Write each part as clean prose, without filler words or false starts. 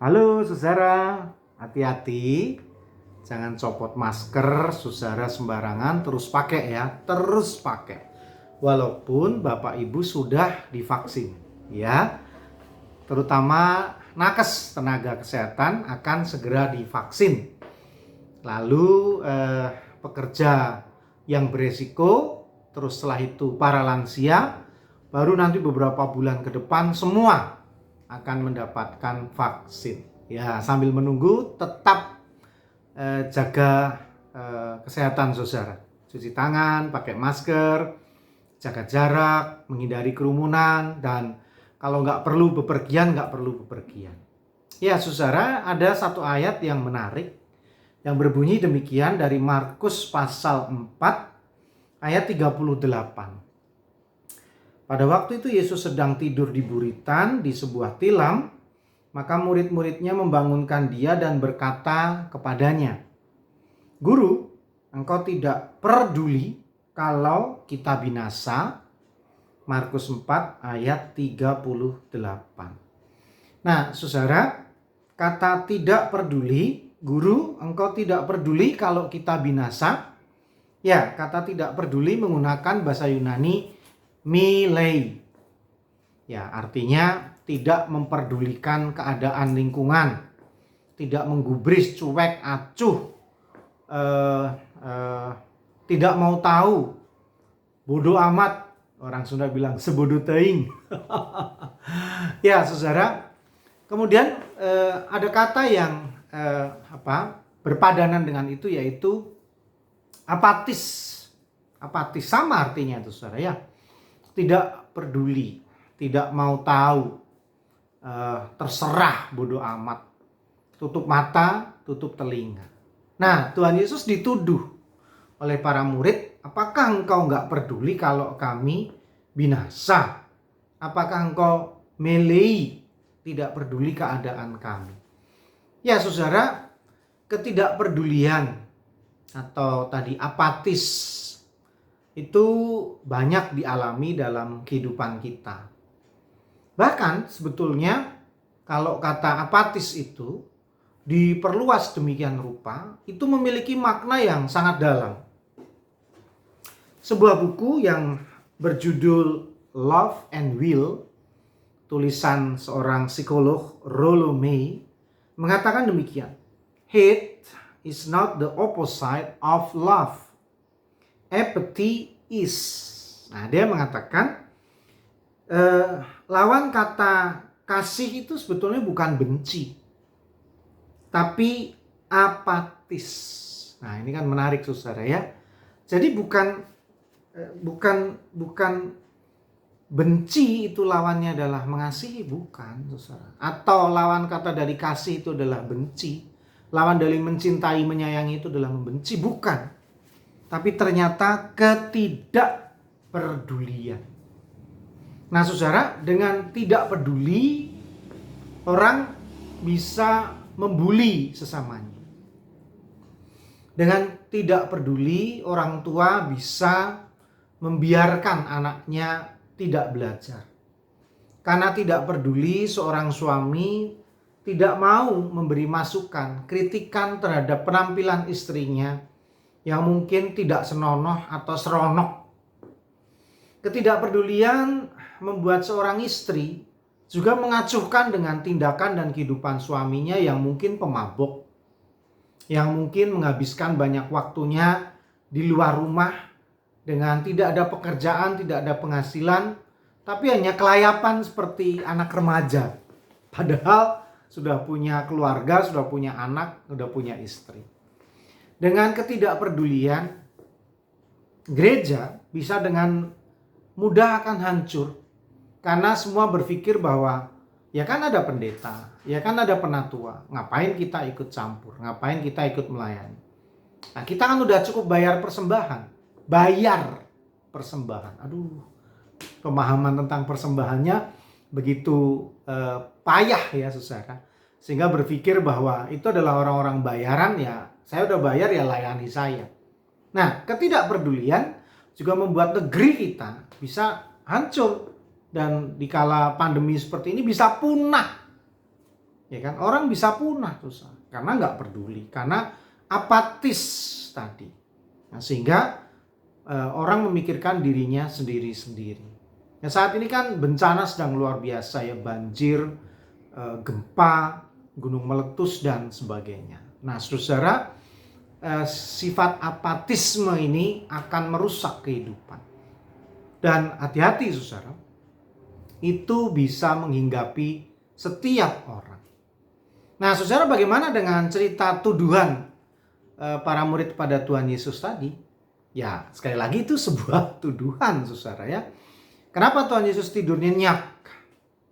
Halo saudara, hati-hati, jangan copot masker saudara sembarangan, terus pakai ya, terus pakai. Walaupun Bapak Ibu sudah divaksin, ya. Terutama nakes tenaga kesehatan akan segera divaksin. Lalu pekerja yang beresiko, terus setelah itu para lansia, baru nanti beberapa bulan ke depan semua akan mendapatkan vaksin. Ya, sambil menunggu tetap jaga kesehatan saudara. Cuci tangan, pakai masker, jaga jarak, menghindari kerumunan, dan kalau nggak perlu bepergian, nggak perlu bepergian. Ya saudara, ada satu ayat yang menarik yang berbunyi demikian dari Markus pasal 4 ayat 38. Pada waktu itu Yesus sedang tidur di buritan di sebuah tilam, maka murid-muridnya membangunkan dia dan berkata kepadanya, "Guru, engkau tidak peduli kalau kita binasa?" Markus 4 ayat 38. Nah, saudara, kata tidak peduli, guru, engkau tidak peduli kalau kita binasa? Ya, kata tidak peduli menggunakan bahasa Yunani milei. Ya, artinya tidak memperdulikan keadaan lingkungan, tidak menggubris, cuek, acuh, tidak mau tahu, bodoh amat. Orang Sunda bilang sebodoh teing. Ya, saudara. Kemudian ada kata yang berpadanan dengan itu, yaitu apatis. Apatis sama artinya itu, saudara, ya. Tidak peduli, tidak mau tahu, terserah, bodoh amat, tutup mata, tutup telinga. Nah, Tuhan Yesus dituduh oleh para murid, apakah engkau nggak peduli kalau kami binasa? Apakah engkau melei, tidak peduli keadaan kami? Ya saudara, ketidakpedulian atau tadi apatis itu banyak dialami dalam kehidupan kita. Bahkan sebetulnya kalau kata apatis itu diperluas demikian rupa, itu memiliki makna yang sangat dalam. Sebuah buku yang berjudul Love and Will, tulisan seorang psikolog Rollo May, mengatakan demikian. Hate is not the opposite of love. Apathy is. Nah, dia mengatakan lawan kata kasih itu sebetulnya bukan benci, tapi apatis. Nah, ini kan menarik saudara ya. Jadi bukan benci itu lawannya adalah mengasihi, bukan saudara. Atau lawan kata dari kasih itu adalah benci. Lawan dari mencintai, menyayangi itu adalah membenci, bukan. Tapi ternyata ketidakpedulian. Nah saudara, dengan tidak peduli, orang bisa membuli sesamanya. Dengan tidak peduli, orang tua bisa membiarkan anaknya tidak belajar. Karena tidak peduli, seorang suami tidak mau memberi masukan, kritikan terhadap penampilan istrinya yang mungkin tidak senonoh atau seronok. Ketidakpedulian membuat seorang istri juga mengacuhkan dengan tindakan dan kehidupan suaminya yang mungkin pemabuk, yang mungkin menghabiskan banyak waktunya di luar rumah dengan tidak ada pekerjaan, tidak ada penghasilan, tapi hanya kelayapan seperti anak remaja. Padahal sudah punya keluarga, sudah punya anak, sudah punya istri. Dengan ketidakpedulian, gereja bisa dengan mudah akan hancur. Karena semua berpikir bahwa ya kan ada pendeta, ya kan ada penatua, ngapain kita ikut campur, ngapain kita ikut melayani. Nah, kita kan udah cukup bayar persembahan. Aduh, pemahaman tentang persembahannya begitu payah ya saudara. Sehingga berpikir bahwa itu adalah orang-orang bayaran, ya saya udah bayar ya layani saya. Nah, ketidakpedulian juga membuat negeri kita bisa hancur. Dan dikala pandemi seperti ini bisa punah. Ya kan? Orang bisa punah susah karena nggak peduli, karena apatis tadi. Nah, sehingga orang memikirkan dirinya sendiri-sendiri. Nah, saat ini kan bencana sedang luar biasa ya, banjir, gempa, gunung meletus dan sebagainya. Nah, saudara, sifat apatisme ini akan merusak kehidupan. Dan hati-hati saudara, itu bisa menghinggapi setiap orang. Nah, saudara, bagaimana dengan cerita tuduhan para murid pada Tuhan Yesus tadi? Ya, sekali lagi itu sebuah tuduhan, saudara ya. Kenapa Tuhan Yesus tidur nyenyak?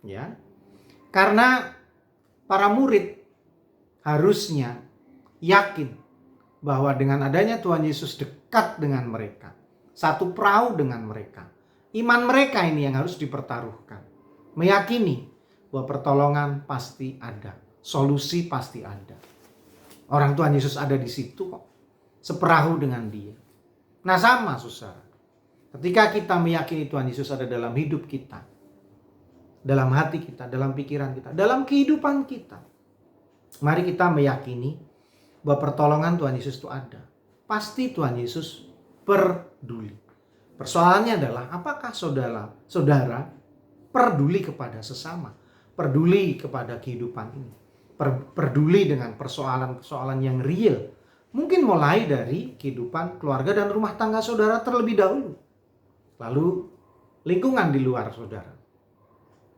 Ya, karena para murid harusnya yakin bahwa dengan adanya Tuhan Yesus dekat dengan mereka, satu perahu dengan mereka, iman mereka ini yang harus dipertaruhkan. Meyakini bahwa pertolongan pasti ada, solusi pasti ada. Orang Tuhan Yesus ada di situ kok, seperahu dengan dia. Nah, sama saudara, ketika kita meyakini Tuhan Yesus ada dalam hidup kita, dalam hati kita, dalam pikiran kita, dalam kehidupan kita, mari kita meyakini bahwa pertolongan Tuhan Yesus itu ada. Pasti Tuhan Yesus peduli. Persoalannya adalah apakah saudara peduli kepada sesama, peduli kepada kehidupan ini, peduli dengan persoalan-persoalan yang real. Mungkin mulai dari kehidupan keluarga dan rumah tangga saudara terlebih dahulu, lalu lingkungan di luar saudara,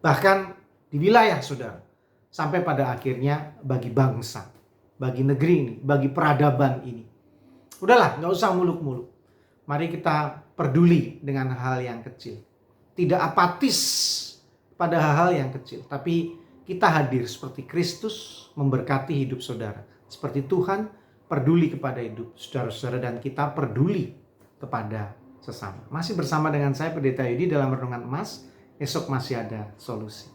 bahkan di wilayah saudara, sampai pada akhirnya bagi bangsa, bagi negeri ini, bagi peradaban ini. Udahlah, gak usah muluk-muluk. Mari kita peduli dengan hal yang kecil. Tidak apatis pada hal-hal yang kecil, tapi kita hadir seperti Kristus memberkati hidup saudara. Seperti Tuhan peduli kepada hidup saudara-saudara, dan kita peduli kepada sesama. Masih bersama dengan saya Pendeta Yudi dalam Renungan Emas. Esok masih ada solusi.